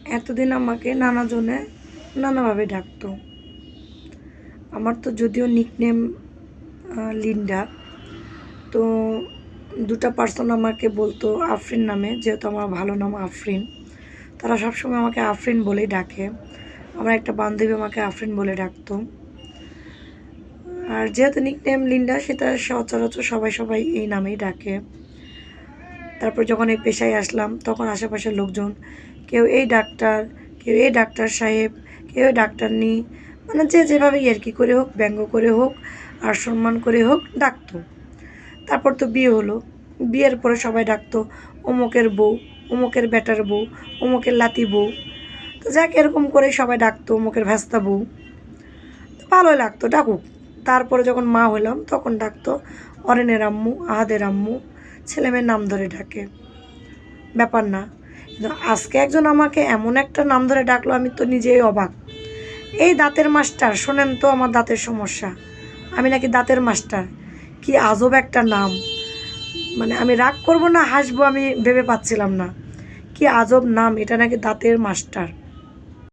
এতদিন আমাকে নানাজনে নানাভাবে ডাকতো। আমার তো যদিও নিকনেম লিন্ডা, তো দুটা পার্সন আমাকে বলতো আফরিন নামে, যেহেতু আমার ভালো নাম আফরিন। তারা সবসময় আমাকে আফরিন বলেই ডাকে। আমার একটা বান্ধবী আমাকে আফরিন বলে ডাকতো। আর যেহেতু নিকনেম লিন্ডা, সেটা সচরাচর সবাই এই নামেই ডাকে। তারপর যখন এই পেশায় আসলাম, তখন আশেপাশের লোকজন কেউ এই ডাক্তার, কেউ এই ডাক্তার সাহেব, কেউ ডাক্তারনি, মানে যে যেভাবে ইয়ার্কি করে হোক, ব্যঙ্গ করে হোক আর সম্মান করে হোক ডাকতো। তারপর তো বিয়ে হলো। বিয়ের পরে সবাই ডাকতো অমুকের বউ, অমুকের বেটার বউ, অমুকের লাতি বউ। তো যাক, এরকম করে সবাই ডাকতো অমুকের ভ্যাস্তা বউ। ভালোই লাগতো, ডাকুক। তারপরে যখন মা হলাম, তখন ডাকতো অরেনের আম্মু, আহাদের আম্মু, ছেলেমেয়ের নাম ধরে ডাকে, ব্যাপার না। কিন্তু আজকে একজন আমাকে এমন একটা নাম ধরে ডাকলো, আমি তো নিজেই অবাক। এই দাঁতের মাস্টার, শোনেন তো আমার দাঁতের সমস্যা, আমি নাকি দাঁতের মাস্টার। কি আজব একটা নাম, মানে আমি রাগ করবো না হাসবো আমি ভেবে পাচ্ছিলাম না। কি আজব নাম, এটা নাকি দাঁতের মাস্টার।